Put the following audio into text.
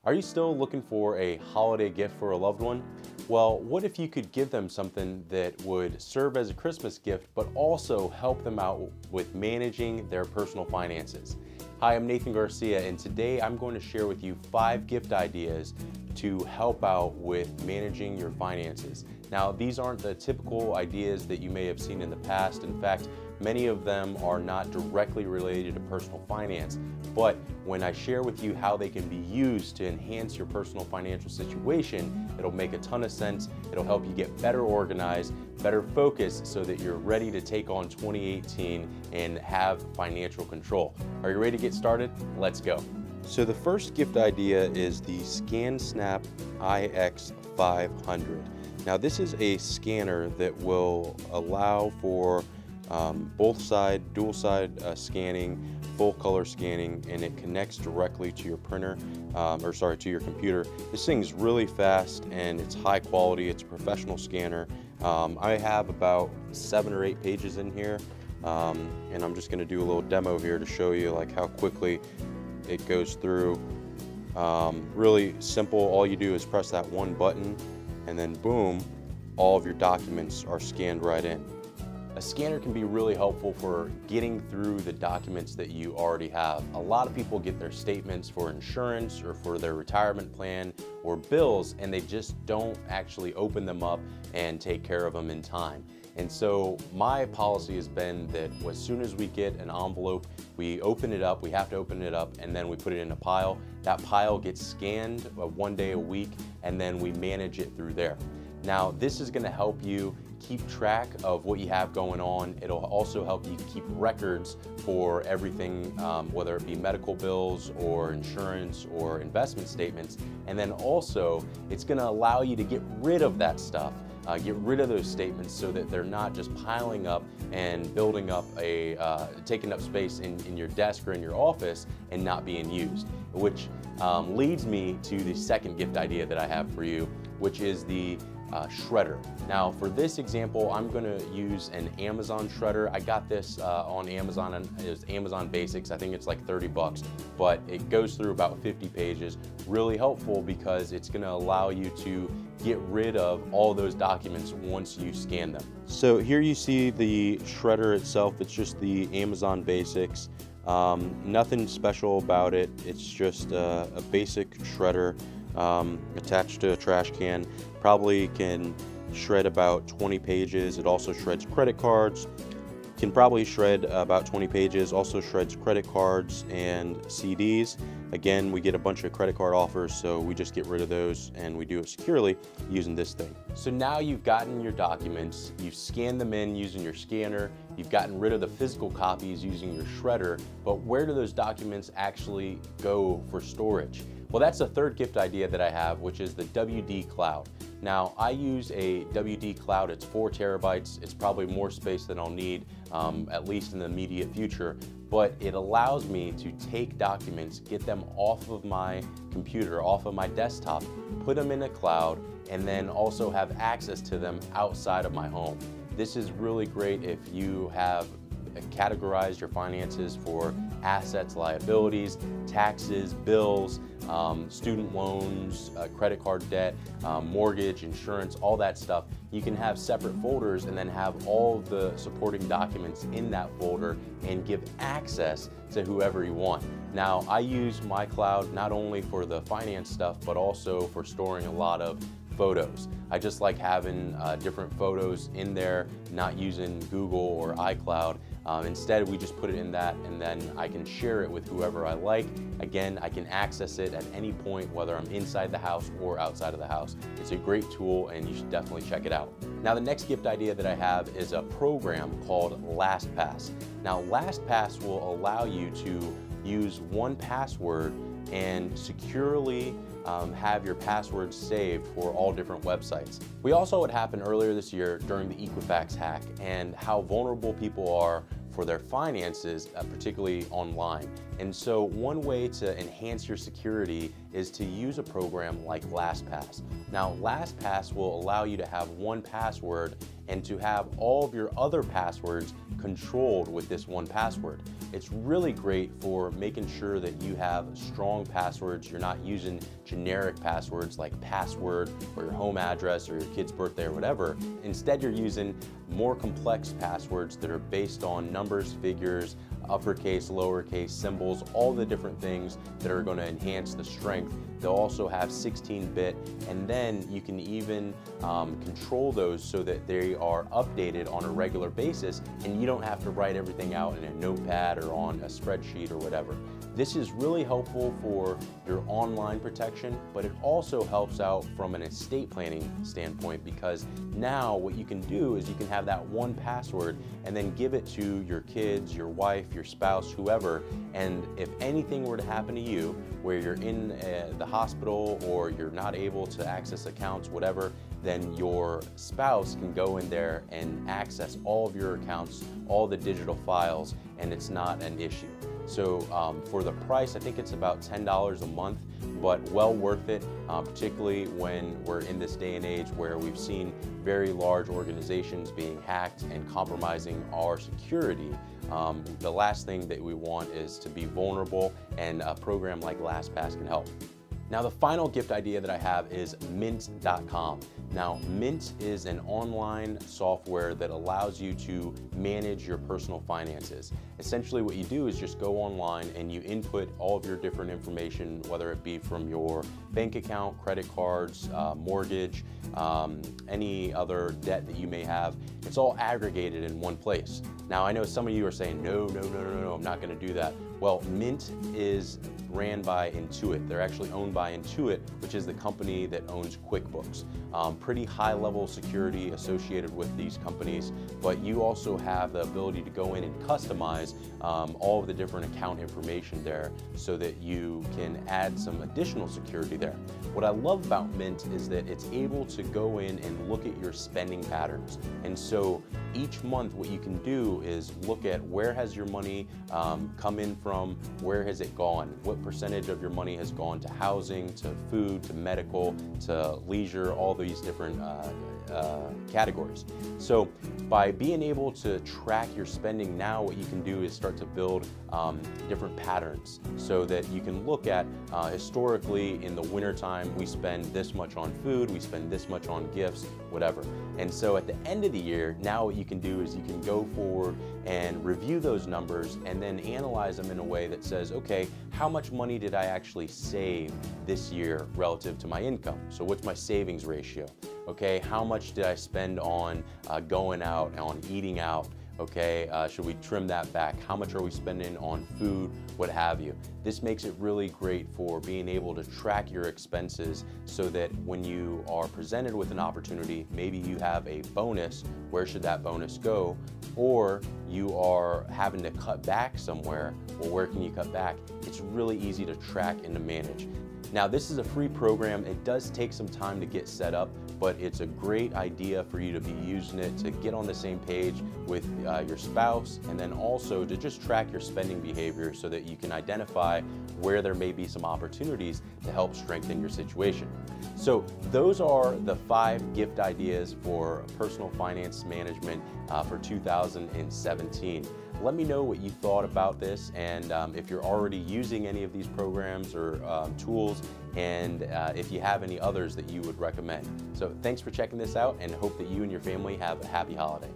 Are you still looking for a holiday gift for a loved one? Well, what if you could give them something that would serve as a Christmas gift, but also help them out with managing their personal finances? Hi, I'm Nathan Garcia, and today I'm going to share with you 5 gift ideas to help out with managing your finances. Now, these aren't the typical ideas that you may have seen in the past. In fact, many of them are not directly related to personal finance, but when I share with you how they can be used to enhance your personal financial situation, it'll make a ton of sense. It'll help you get better organized, better focused, so that you're ready to take on 2018 and have financial control. Are you ready to get started? Let's go. So the first gift idea is the ScanSnap IX500. Now this is a scanner that will allow for dual side scanning, full color scanning, and it connects directly to your printer, to your computer. This thing's really fast and it's high quality. It's a professional scanner. I have about 7 or 8 pages in here, and I'm just going to do a little demo here to show you like how quickly it goes through. Really simple. All you do is press that one button and then boom, all of your documents are scanned right in. A scanner can be really helpful for getting through the documents that you already have. A lot of people get their statements for insurance or for their retirement plan or bills, and they just don't actually open them up and take care of them in time. And so my policy has been that as soon as we get an envelope, we open it up, we have to open it up, and then we put it in a pile. That pile gets scanned 1 day a week, and then we manage it through there. Now, this is going to help you keep track of what you have going on. It'll also help you keep records for everything, whether it be medical bills or insurance or investment statements. And then also, it's going to allow you to get rid of that stuff. Get rid of those statements so that they're not just piling up and building up taking up space in your desk or in your office and not being used. Which leads me to the second gift idea that I have for you, which is the shredder. Now for this example, I'm going to use an Amazon shredder. I got this on Amazon, and it was Amazon Basics. I think it's like 30 bucks, but it goes through about 50 pages. Really helpful because it's going to allow you to get rid of all those documents once you scan them. So here you see the shredder itself. It's just the Amazon Basics. Nothing special about it. It's just a basic shredder attached to a trash can. Probably can shred about 20 pages. It also shreds credit cards. Can probably shred about 20 pages. Also shreds credit cards and CDs. Again, we get a bunch of credit card offers, so we just get rid of those and we do it securely using this thing. So now you've gotten your documents, you've scanned them in using your scanner, you've gotten rid of the physical copies using your shredder, but where do those documents actually go for storage? Well, that's the third gift idea that I have, which is the WD Cloud. Now, I use a WD Cloud. It's 4 terabytes. It's probably more space than I'll need, at least in the immediate future, but it allows me to take documents, get them off of my computer, off of my desktop, put them in a cloud, and then also have access to them outside of my home. This is really great if you have categorized your finances for assets, liabilities, taxes, bills, student loans, credit card debt, mortgage, insurance, all that stuff. You can have separate folders and then have all of the supporting documents in that folder and give access to whoever you want. Now, I use my cloud not only for the finance stuff, but also for storing a lot of photos. I just like having different photos in there, not using Google or iCloud. Instead, we just put it in that, and then I can share it with whoever I like. Again, I can access it at any point, whether I'm inside the house or outside of the house. It's a great tool, and you should definitely check it out. Now, the next gift idea that I have is a program called LastPass. Now, LastPass will allow you to use one password and securely have your passwords saved for all different websites. We also saw what happened earlier this year during the Equifax hack and how vulnerable people are for their finances, particularly online. And so one way to enhance your security is to use a program like LastPass. Now, LastPass will allow you to have one password and to have all of your other passwords controlled with this one password. It's really great for making sure that you have strong passwords. You're not using generic passwords like password or your home address or your kid's birthday or whatever. Instead, you're using more complex passwords that are based on numbers, figures, uppercase, lowercase, symbols, all the different things that are going to enhance the strength. They'll also have 16-bit, and then you can even control those so that they are updated on a regular basis, and you don't have to write everything out in a notepad or on a spreadsheet or whatever. This is really helpful for your online protection, but it also helps out from an estate planning standpoint, because now what you can do is you can have that one password and then give it to your kids, your wife, your spouse, whoever, and if anything were to happen to you where you're in the hospital or you're not able to access accounts, whatever, then your spouse can go in there and access all of your accounts, all the digital files, and it's not an issue. So for the price, I think it's about $10 a month, but well worth it, particularly when we're in this day and age where we've seen very large organizations being hacked and compromising our security. The last thing that we want is to be vulnerable, and a program like LastPass can help. Now, the final gift idea that I have is Mint.com. Now, Mint is an online software that allows you to manage your personal finances. Essentially, what you do is just go online and you input all of your different information, whether it be from your bank account, credit cards, mortgage, any other debt that you may have. It's all aggregated in one place. Now, I know some of you are saying, no, I'm not going to do that. Well, Mint is ran by Intuit. They're actually owned by Intuit, which is the company that owns QuickBooks. Pretty high level security associated with these companies, but you also have the ability to go in and customize all of the different account information there so that you can add some additional security there. What I love about Mint is that it's able to go in and look at your spending patterns. And so each month what you can do is look at where has your money come in from, where has it gone, what percentage of your money has gone to housing, to food, to medical, to leisure, all these different categories. So by being able to track your spending now, what you can do is start to build different patterns so that you can look at historically in the wintertime, we spend this much on food, we spend this much on gifts, whatever. And so at the end of the year, now what you can do is you can go forward and review those numbers and then analyze them in a way that says, okay, how much money did I actually save this year relative to my income? So what's my savings ratio? Okay, how much did I spend on going out, on eating out? Okay, should we trim that back? How much are we spending on food, what have you? This makes it really great for being able to track your expenses so that when you are presented with an opportunity, maybe you have a bonus, where should that bonus go? Or you are having to cut back somewhere, well, where can you cut back? It's really easy to track and to manage. Now, this is a free program. It does take some time to get set up, but it's a great idea for you to be using it to get on the same page with your spouse, and then also to just track your spending behavior so that you can identify where there may be some opportunities to help strengthen your situation. So those are the 5 gift ideas for personal finance management for 2017. Let me know what you thought about this, and if you're already using any of these programs or tools, and if you have any others that you would recommend. So thanks for checking this out, and hope that you and your family have a happy holiday.